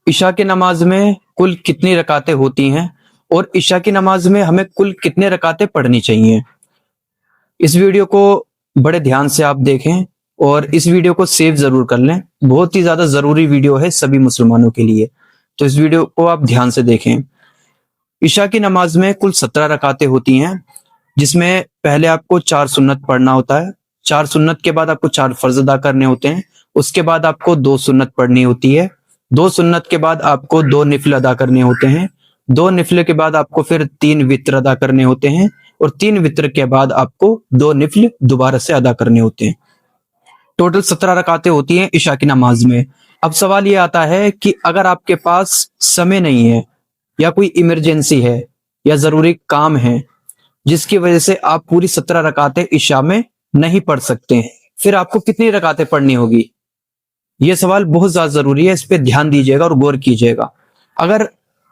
ईशा की नमाज में कुल कितनी रकातें होती हैं और ईशा की नमाज में हमें कुल कितने रकातें पढ़नी चाहिए। इस वीडियो को बड़े ध्यान से आप देखें और इस वीडियो को सेव जरूर कर लें। बहुत ही ज्यादा जरूरी वीडियो है सभी मुसलमानों के लिए, तो इस वीडियो को आप ध्यान से देखें। ईशा की नमाज में कुल 17 रकातें होती हैं, जिसमें पहले आपको 4 सुन्नत पढ़ना होता है। 4 सुन्नत के बाद आपको 4 फर्ज अदा करने होते हैं। उसके बाद आपको 2 सुन्नत पढ़नी होती है। 2 सुन्नत के बाद आपको 2 निफल अदा करने होते हैं। 2 निफल के बाद आपको फिर 3 वित्र अदा करने होते हैं और 3 वित्र के बाद आपको 2 निफल दोबारा से अदा करने होते हैं। टोटल 17 रकातें होती हैं ईशा की नमाज में। अब सवाल ये आता है कि अगर आपके पास समय नहीं है या कोई इमरजेंसी है या जरूरी काम है जिसकी वजह से आप पूरी 17 रकातें ईशा में नहीं पढ़ सकते हैं, फिर आपको कितनी रकातें पढ़नी होगी? यह सवाल बहुत ज्यादा जरूरी है, इस पे ध्यान दीजिएगा और गौर कीजिएगा। अगर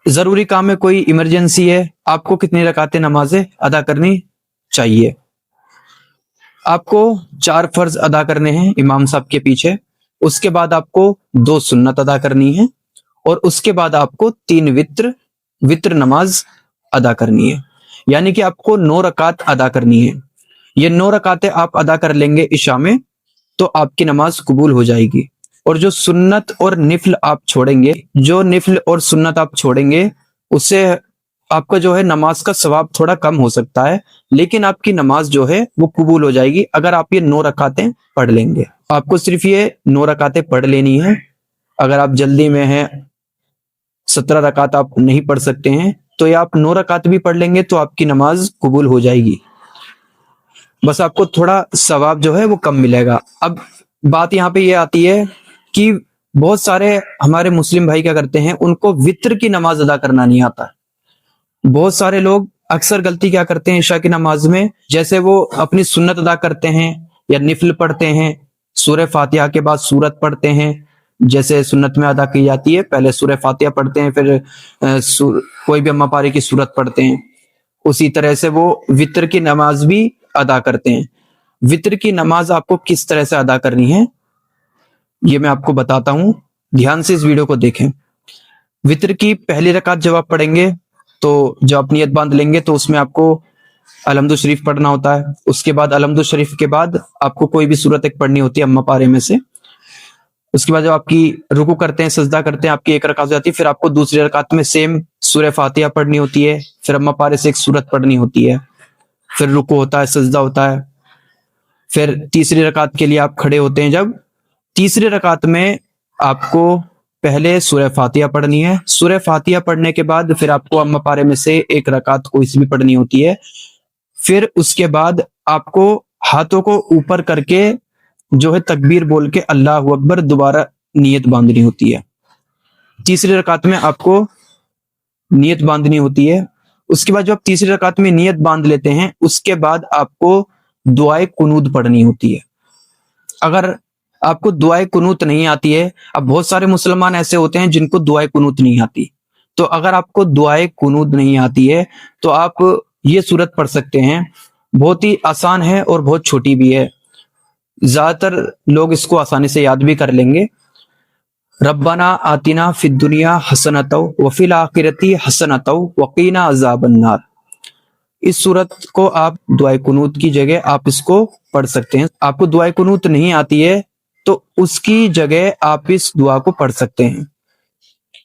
जरूरी काम में कोई इमरजेंसी है, आपको कितनी रकातें नमाजें अदा करनी चाहिए? आपको 4 फर्ज अदा करने हैं इमाम साहब के पीछे, उसके बाद आपको 2 सुन्नत अदा करनी है और उसके बाद आपको 3 वित्र नमाज अदा करनी है। यानी कि आपको 9 रकात अदा करनी है। ये 9 रकातें आप अदा कर लेंगे ईशा में तो आपकी नमाज कबूल हो जाएगी। और जो सुन्नत और निफल आप छोड़ेंगे, जो निफल और सुन्नत आप छोड़ेंगे, उससे आपका जो है नमाज का सवाब थोड़ा कम हो सकता है, लेकिन आपकी नमाज जो है वो कबूल हो जाएगी अगर आप ये 9 रकातें पढ़ लेंगे। आपको सिर्फ ये 9 रकातें पढ़ लेनी है। अगर आप जल्दी में हैं, 17 रकात आप नहीं पढ़ सकते हैं, तो ये आप 9 रकात भी पढ़ लेंगे तो आपकी नमाज कबूल हो जाएगी। बस आपको थोड़ा सवाब जो है वो कम मिलेगा। अब बात यहाँ पे ये आती है कि बहुत सारे हमारे मुस्लिम भाई क्या करते हैं, उनको वित्र की नमाज अदा करना नहीं आता। बहुत सारे लोग अक्सर गलती क्या करते हैं ईशा की नमाज में, जैसे वो अपनी सुन्नत अदा करते हैं या निफल पढ़ते हैं, सूरह फातिहा के बाद सूरत पढ़ते हैं, जैसे सुन्नत में अदा की जाती है, पहले सूरह फातिहा पढ़ते हैं, फिर कोई भी अम्मा पारी की सूरत पढ़ते हैं। उसी तरह से वो वित्र की नमाज भी अदा करते हैं। वित्र की नमाज आपको किस तरह से अदा करनी है ये मैं आपको बताता हूं, ध्यान से इस वीडियो को देखें। वित्र की पहली रकात जब आप पढ़ेंगे तो जब आप नियत बांध लेंगे तो उसमें आपको अलहम्दु शरीफ पढ़ना होता है। उसके बाद अलहम्दु शरीफ के बाद आपको कोई भी सूरत एक पढ़नी होती है अम्मा पारे में से। उसके बाद जब आपकी रुकू करते हैं, सजदा करते हैं, आपकी एक रकात हो जाती है, फिर आपको दूसरी रकात में सेम सूरह फातिहा पढ़नी होती है, फिर अम्मा पारे से एक सूरत पढ़नी होती है, फिर रुकू होता है, सजदा होता है, फिर तीसरी रकात के लिए आप खड़े होते हैं। जब तीसरी रकात में आपको पहले सूरह फातिहा पढ़नी है। सूरह फातिहा पढ़ने के बाद फिर आपको अम्मा पारे में से एक रकात कोई सी भी पढ़नी होती है। फिर उसके बाद आपको हाथों को ऊपर करके जो है तकबीर बोल के अल्लाह अकबर दोबारा नियत बांधनी होती है। तीसरी रकात में आपको नियत बांधनी होती है। उसके बाद जब आप तीसरी रकात में नियत बांध लेते हैं, उसके बाद आपको दुआए कुनूत पढ़नी होती है। अगर आपको दुआए कुनूत नहीं आती है, अब बहुत सारे मुसलमान ऐसे होते हैं जिनको दुआए कुनूत नहीं आती, तो अगर आपको दुआए कुनूत नहीं आती है तो आप ये सूरत पढ़ सकते हैं। बहुत ही आसान है और बहुत छोटी भी है, ज्यादातर लोग इसको आसानी से याद भी कर लेंगे। रब्बाना आतिना फिद दुनिया हसनतौ व फिल आखिरती हसनतौ वकीना अज़ाबन्नार। इस सूरत को आप दुआए कुनूत की जगह आप इसको पढ़ सकते हैं। आपको दुआए कुनूत नहीं आती है तो उसकी जगह आप इस दुआ को पढ़ सकते हैं।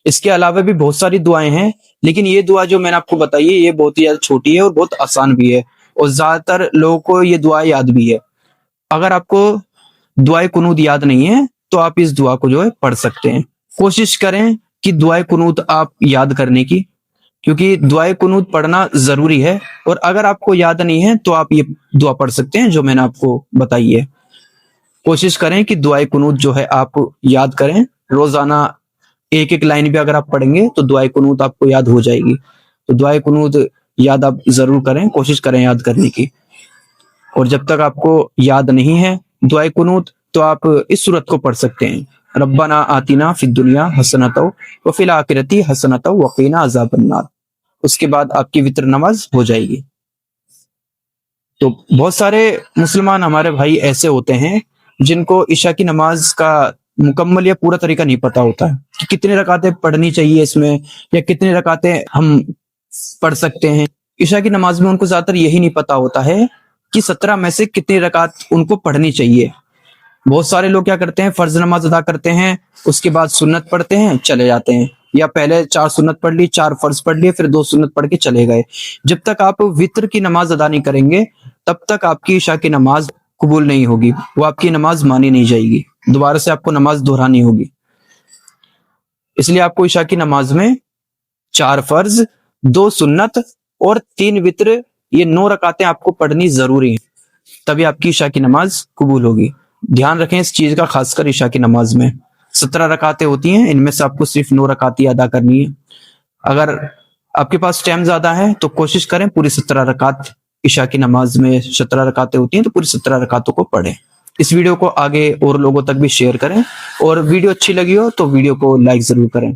इसके अलावा भी बहुत सारी दुआएं हैं, लेकिन ये दुआ जो मैंने आपको बताई है ये बहुत ही ज्यादा छोटी है और बहुत आसान भी है और ज्यादातर लोगों को ये दुआ याद भी है। अगर आपको दुआए कुनूत याद नहीं है तो आप इस दुआ को जो है पढ़ सकते हैं। कोशिश करें कि दुआए कुनूत आप याद करने की, क्योंकि दुआए कुनूत पढ़ना जरूरी है। और अगर आपको याद नहीं है तो आप ये दुआ पढ़ सकते हैं जो मैंने आपको बताई है। कोशिश करें कि दुआए कुनूत जो है आप याद करें। रोजाना एक एक लाइन भी अगर आप पढ़ेंगे तो दुआए कुनूत आपको याद हो जाएगी। तो दुआए कुनूत याद आप जरूर करें, कोशिश करें याद करने की। और जब तक आपको याद नहीं है दुआए कुनूत तो आप इस सूरत को पढ़ सकते हैं, रब्बाना आतिना फिद दुनिया हसनतौ व फिल आखिरती हसनतौ वकीना अज़ाबन्नार। उसके बाद आपकी वित्र नमाज हो जाएगी। तो बहुत सारे मुसलमान हमारे भाई ऐसे होते हैं जिनको ईशा की नमाज का मुकम्मल या पूरा तरीका नहीं पता होता है कि कितनी रकातें पढ़नी चाहिए इसमें, या कितनी रकातें हम पढ़ सकते हैं। ईशा की नमाज में उनको ज्यादातर यही नहीं पता होता है कि 17 में से कितनी रकात उनको पढ़नी चाहिए। बहुत सारे लोग क्या करते हैं, फर्ज नमाज अदा करते हैं, उसके बाद सुन्नत पढ़ते हैं, चले जाते हैं, या पहले 4 सुन्नत पढ़ ली, 4 फर्ज पढ़ लिए, फिर 2 सुन्नत पढ़ के चले गए। जब तक आप वित्र की नमाज अदा नहीं करेंगे तब तक आपकी ईशा की नमाज कबूल नहीं होगी, वो आपकी नमाज मानी नहीं जाएगी, दोबारा से आपको नमाज दोहरानी होगी। इसलिए आपको ईशा की नमाज में 4 फर्ज, 2 सुन्नत और 3 वित्र, ये 9 रकातें आपको पढ़नी जरूरी है, तभी आपकी ईशा की नमाज कबूल होगी। ध्यान रखें इस चीज का, खासकर ईशा की नमाज में 17 रकातें होती हैं, इनमें से आपको सिर्फ 9 रकातें अदा करनी है। अगर आपके पास टाइम ज्यादा है तो कोशिश करें पूरी 17 रकात, ईशा की नमाज में 17 रकातें होती हैं तो पूरी 17 रकातों को पढ़ें। इस वीडियो को आगे और लोगों तक भी शेयर करें, और वीडियो अच्छी लगी हो तो वीडियो को लाइक जरूर करें।